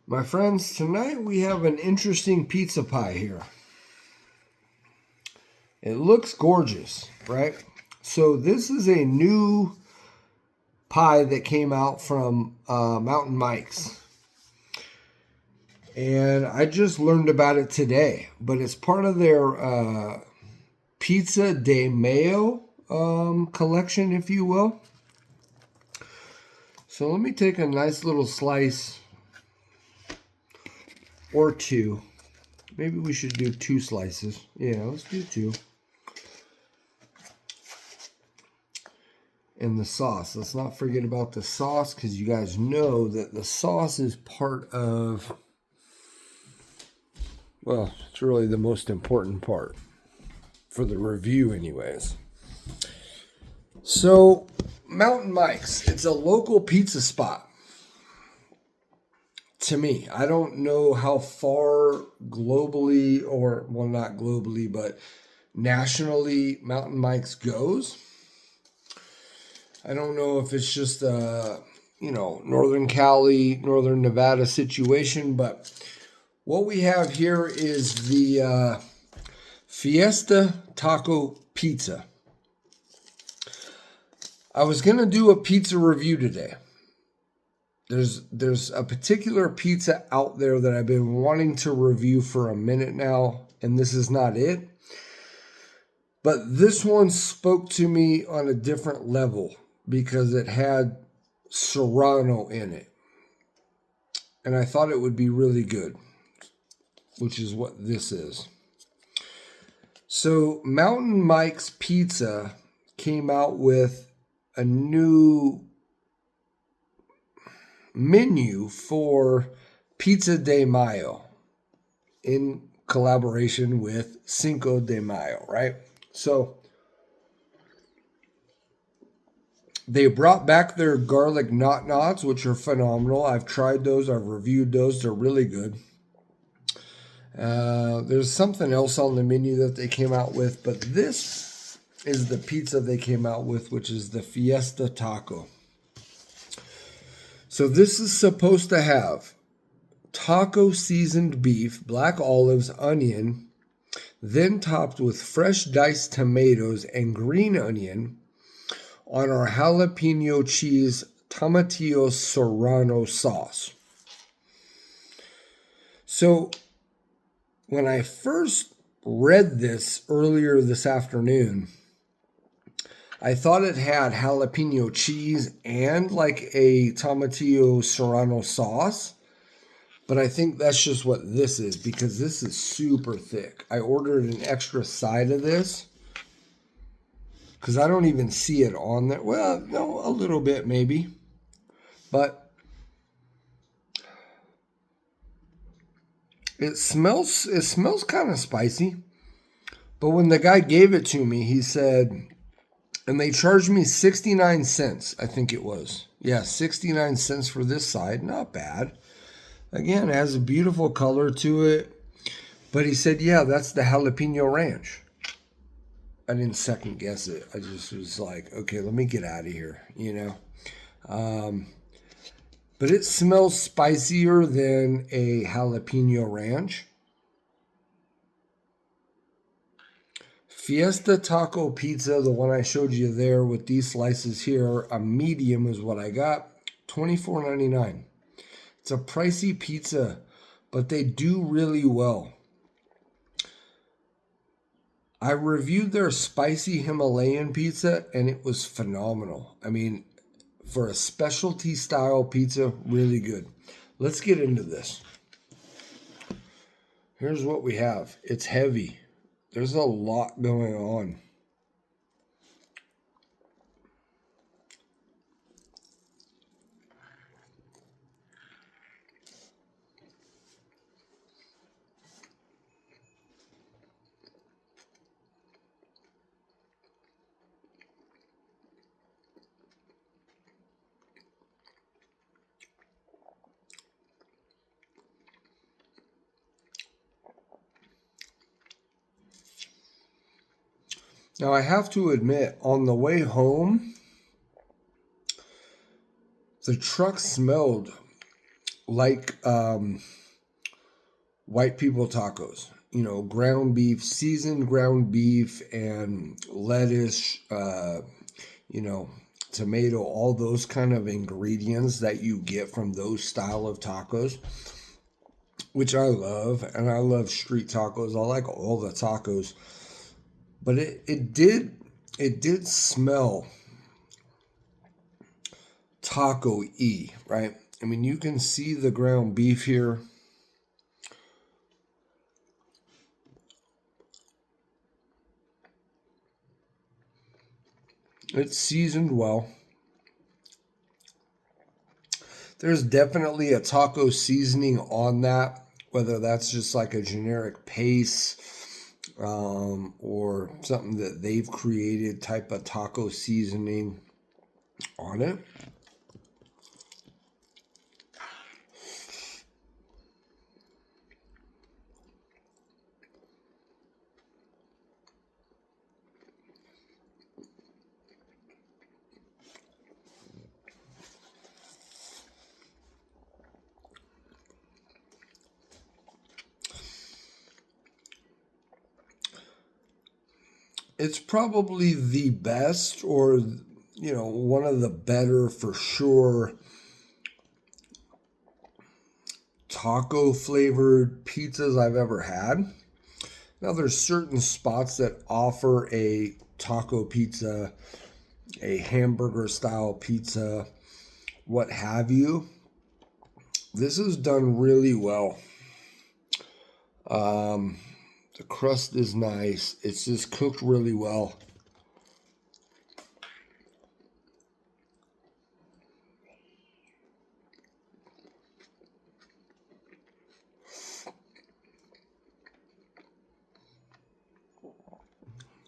My friends, tonight we have an interesting pizza pie here. It looks gorgeous, right? So this is a new pie that came out from Mountain Mike's. And I just learned about it today, but it's part of their Pizza de Mayo collection, if you will. So let me take a nice little slice or two. Maybe we should do 2 slices. Yeah, let's do 2. And the sauce. Let's not forget about the sauce, because you guys know that the sauce is part of, well, it's really the most important part for the review anyways. So, Mountain Mike's, it's a local pizza spot. To me, I don't know how far globally, or, well, not globally, but nationally Mountain Mike's goes. I don't know if it's just a, Northern Cali, Northern Nevada situation, but what we have here is the Fiesta Taco Pizza. I was going to do a pizza review today. There's a particular pizza out there that I've been wanting to review for a minute now, and this is not it. But this one spoke to me on a different level because it had Serrano in it. And I thought it would be really good, which is what this is. So Mountain Mike's Pizza came out with a new menu for Pizza de Mayo in collaboration with Cinco de Mayo, right? So they brought back their garlic knots, which are phenomenal. I've tried those. I've reviewed those. They're really good. There's something else on the menu that they came out with, but this is the pizza they came out with, which is the Fiesta Taco. So this is supposed to have taco seasoned beef, black olives, onion, then topped with fresh diced tomatoes and green onion on our jalapeno cheese tomatillo serrano sauce. So when I first read this earlier this afternoon, I thought it had jalapeno cheese and like a tomatillo serrano sauce, but I think that's just what this is, because this is super thick. I ordered an extra side of this because I don't even see it on there. Well, no, a little bit maybe, but it smells kind of spicy. But when the guy gave it to me, he said, and they charged me 69 cents, I think it was. Yeah, 69 cents for this side. Not bad. Again, it has a beautiful color to it. But he said, yeah, that's the jalapeno ranch. I didn't second guess it. I just was like, okay, let me get out of here, But it smells spicier than a jalapeno ranch. Fiesta Taco Pizza, the one I showed you there with these slices here, a medium is what I got, $24.99. It's a pricey pizza, but they do really well. I reviewed their spicy Himalayan pizza, and it was phenomenal. I mean, for a specialty style pizza, really good. Let's get into this. Here's what we have. It's heavy. There's a lot going on. Now, I have to admit, on the way home, the truck smelled like white people tacos. You know, ground beef, seasoned ground beef, and lettuce, you know, tomato, all those kind of ingredients that you get from those style of tacos, which I love. And I love street tacos. I like all the tacos. But it did smell taco-y, right? I mean, you can see the ground beef here. It's seasoned well. There's definitely a taco seasoning on that, whether that's just like a generic paste or something that they've created type of taco seasoning on it. It's probably the best, or one of the better for sure taco flavored pizzas I've ever had. Now there's certain spots that offer a taco pizza, a hamburger style pizza, what have you. This is done really well. The crust is nice. It's just cooked really well.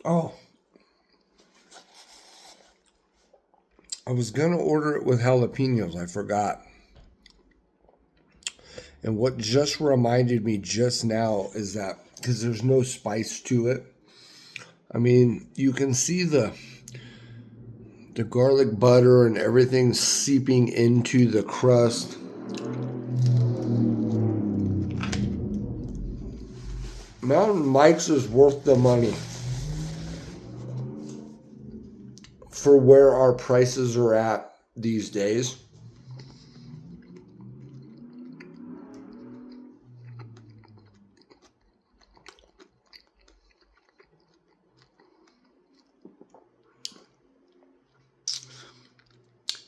Oh, I was going to order it with jalapenos. I forgot. And what just reminded me just now is that because there's no spice to it. I mean, you can see the garlic butter and everything seeping into the crust. Mountain Mike's is worth the money for where our prices are at these days.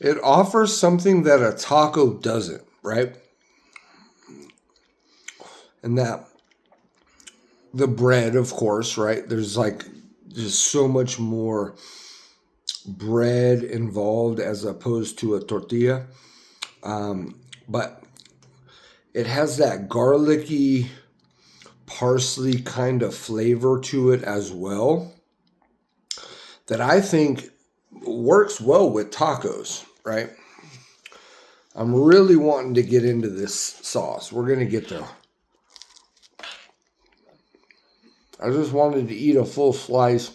It offers something that a taco doesn't, right? And that the bread, of course, right? There's like just so much more bread involved as opposed to a tortilla. But it has that garlicky, parsley kind of flavor to it as well that I think works well with tacos, right? I'm really wanting to get into this sauce. We're going to get there. I just wanted to eat a full slice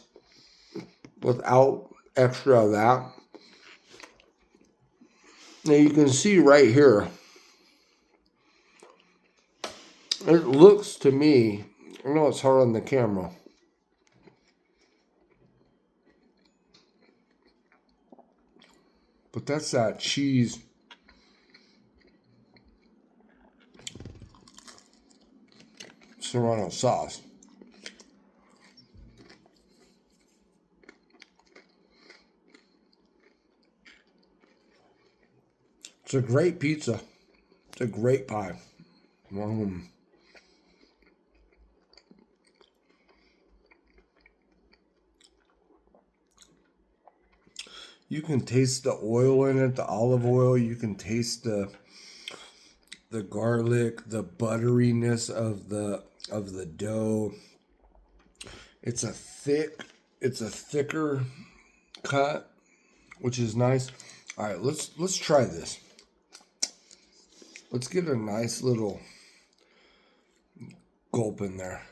without extra of that. Now you can see right here, it looks to me, I know it's hard on the camera, but that's that cheese Serrano sauce. It's a great pizza. It's a great pie. You can taste the oil in it, the olive oil. You can taste the garlic, the butteriness of the dough. It's a thicker cut, which is nice. All right, let's try this. Let's get a nice little gulp in there.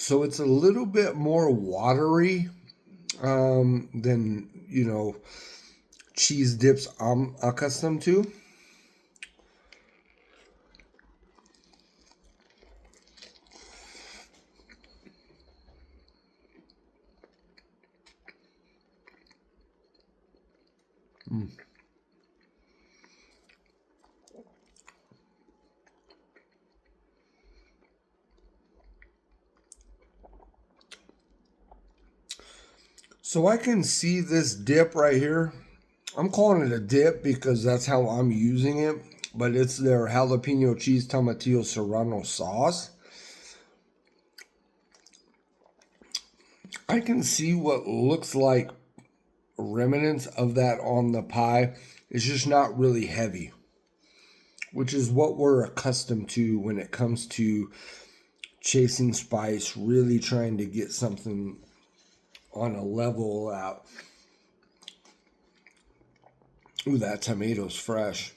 So it's a little bit more watery than, cheese dips I'm accustomed to. Mm. So I can see this dip right here. I'm calling it a dip because that's how I'm using it, but it's their jalapeno cheese tomatillo serrano sauce. I can see what looks like remnants of that on the pie. It's just not really heavy, which is what we're accustomed to when it comes to chasing spice, really trying to get something on a level out. Ooh, that tomato's fresh.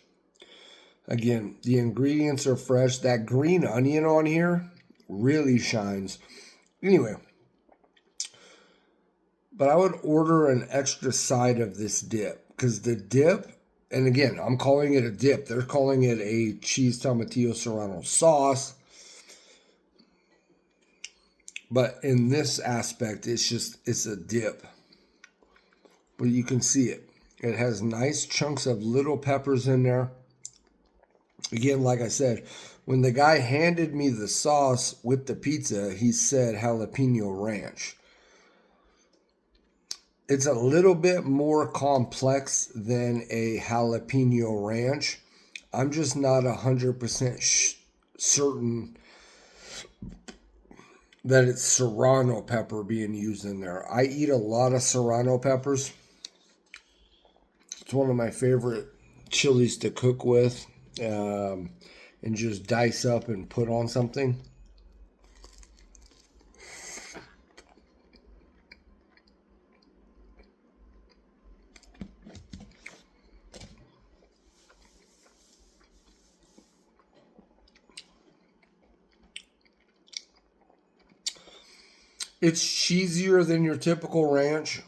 Again, the ingredients are fresh. That green onion on here really shines. Anyway, but I would order an extra side of this dip because the dip, and again, I'm calling it a dip. They're calling it a cheese tomatillo serrano sauce. But in this aspect, it's a dip. But you can see it. It has nice chunks of little peppers in there. Again, like I said, when the guy handed me the sauce with the pizza, he said jalapeno ranch. It's a little bit more complex than a jalapeno ranch. I'm just not 100% certain that it's serrano pepper being used in there. I eat a lot of serrano peppers. It's one of my favorite chilies to cook with and just dice up and put on something. It's cheesier than your typical ranch.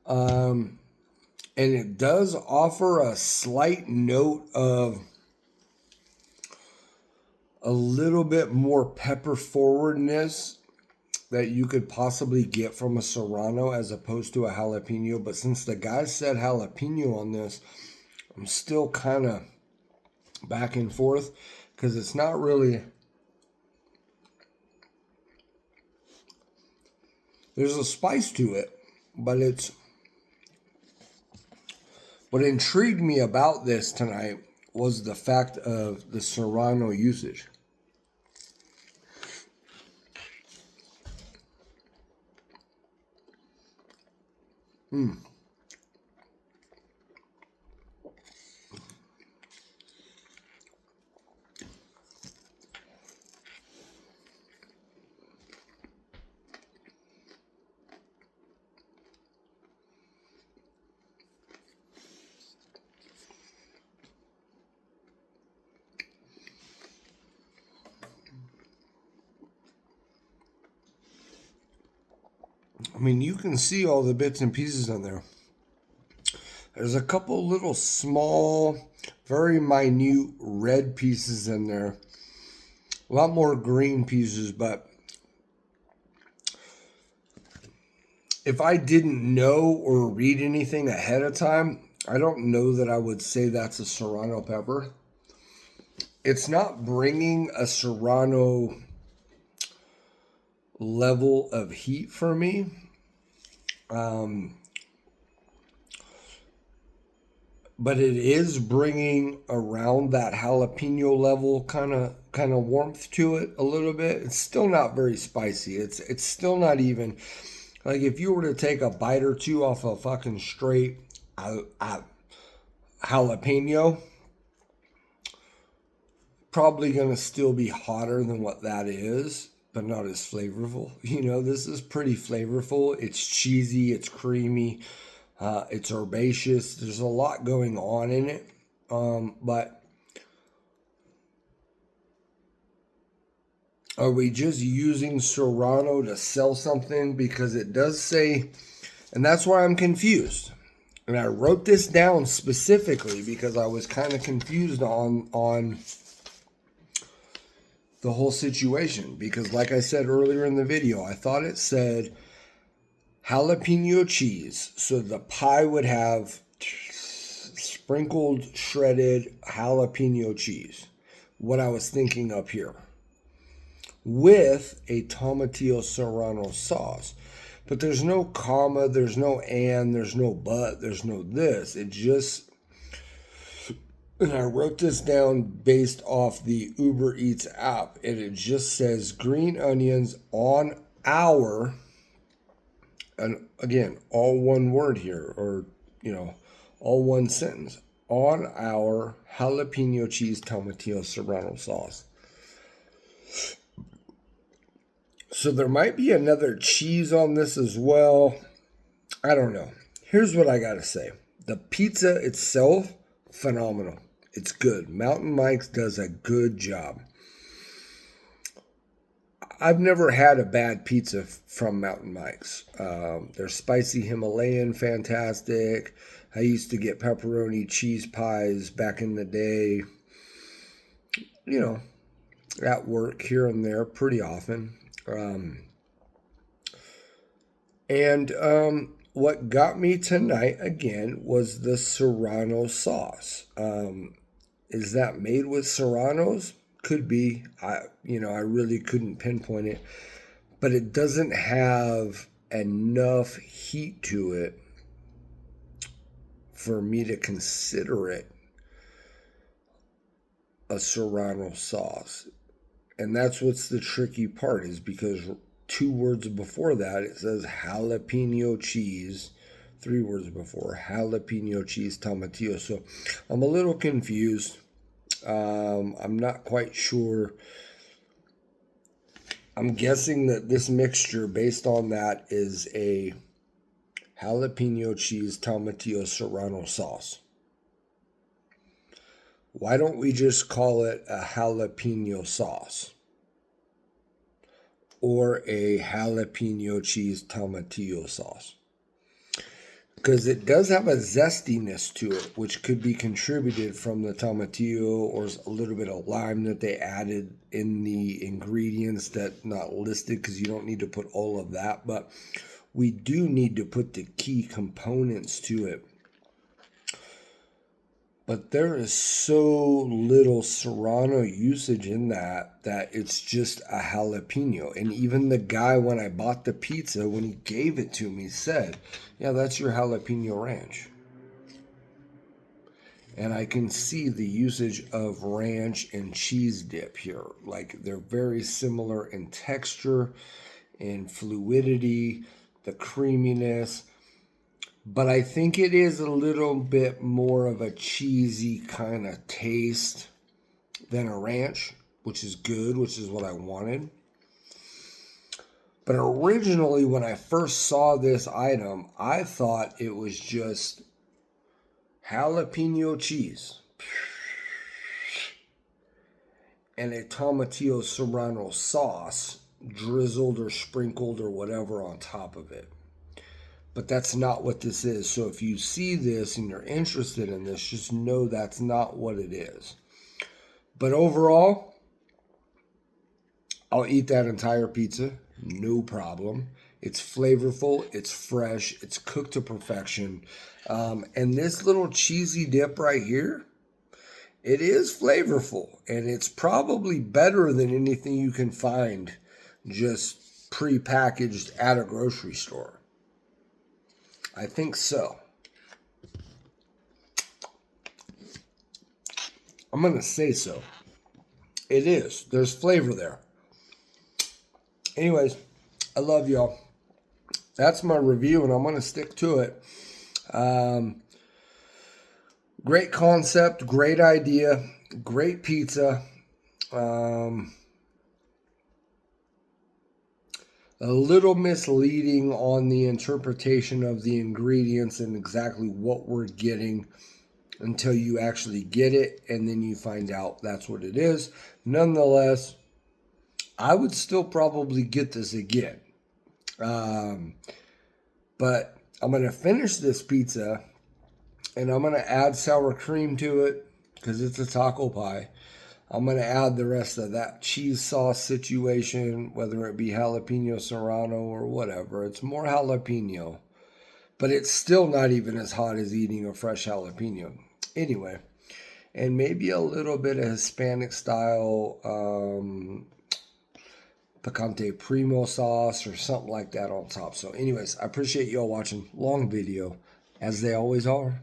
And it does offer a slight note of a little bit more pepper forwardness that you could possibly get from a serrano as opposed to a jalapeno. But since the guy said jalapeno on this, I'm still kind of back and forth because it's not really... There's a spice to it, but it's... What intrigued me about this tonight was the fact of the serrano usage. I mean, you can see all the bits and pieces in there. There's a couple little small, very minute red pieces in there. A lot more green pieces, but if I didn't know or read anything ahead of time, I don't know that I would say that's a serrano pepper. It's not bringing a serrano level of heat for me. But it is bringing around that jalapeno level kind of warmth to it a little bit. It's still not very spicy. It's still not even like if you were to take a bite or two off a fucking straight jalapeno, probably gonna still be hotter than what that is, but not as flavorful. This is pretty flavorful. It's cheesy. It's creamy. It's herbaceous. There's a lot going on in it. But Are we just using Serrano to sell something? Because it does say, and that's why I'm confused. And I wrote this down specifically because I was kind of confused on the whole situation. Because like I said earlier in the video, I thought it said jalapeno cheese. So the pie would have sprinkled shredded jalapeno cheese. What I was thinking up here. With a tomatillo serrano sauce. But there's no comma, there's no and, there's no but, there's no this. It just, and I wrote this down based off the Uber Eats app, and it just says green onions on our, and again, all one word here, or, all one sentence, on our jalapeno cheese tomatillo serrano sauce. So there might be another cheese on this as well. I don't know. Here's what I got to say. The pizza itself, phenomenal. It's good. Mountain Mike's does a good job. I've never had a bad pizza from Mountain Mike's. Their spicy Himalayan, fantastic. I used to get pepperoni cheese pies back in the day. At work here and there pretty often. What got me tonight again was the Serrano sauce. Is that made with Serranos? Could be. I really couldn't pinpoint it, but it doesn't have enough heat to it for me to consider it a Serrano sauce. And that's what's the tricky part, is because 2 words before that it says jalapeno cheese, 3 words before jalapeno cheese tomatillo. So I'm a little confused. I'm not quite sure. I'm guessing that this mixture, based on that, is a jalapeno cheese tomatillo serrano sauce. Why don't we just call it a jalapeno sauce? Or a jalapeno cheese tomatillo sauce? Because it does have a zestiness to it, which could be contributed from the tomatillo or a little bit of lime that they added in the ingredients that not listed, because you don't need to put all of that. But we do need to put the key components to it. But there is so little Serrano usage in that it's just a jalapeno. And even the guy, when I bought the pizza, when he gave it to me, said, yeah, that's your jalapeno ranch. And I can see the usage of ranch and cheese dip here. Like, they're very similar in texture, in fluidity, the creaminess. But I think it is a little bit more of a cheesy kind of taste than a ranch, which is good, which is what I wanted. But originally, when I first saw this item, I thought it was just jalapeno cheese and a tomatillo serrano sauce drizzled or sprinkled or whatever on top of it. But that's not what this is. So if you see this and you're interested in this, just know that's not what it is. But overall, I'll eat that entire pizza, no problem. It's flavorful, it's fresh, it's cooked to perfection. And this little cheesy dip right here, it is flavorful. And it's probably better than anything you can find just pre-packaged at a grocery store. I think so. I'm going to say so. It is. There's flavor there. Anyways, I love y'all. That's my review, and I'm going to stick to it. Great concept, great idea, great pizza. A little misleading on the interpretation of the ingredients and exactly what we're getting until you actually get it, and then you find out that's what it is. Nonetheless, I would still probably get this again. But I'm going to finish this pizza and I'm going to add sour cream to it because it's a taco pie. I'm going to add the rest of that cheese sauce situation, whether it be jalapeno serrano or whatever. It's more jalapeno, but it's still not even as hot as eating a fresh jalapeno. Anyway, and maybe a little bit of Hispanic style picante primo sauce or something like that on top. So anyways, I appreciate y'all watching. Long video, as they always are.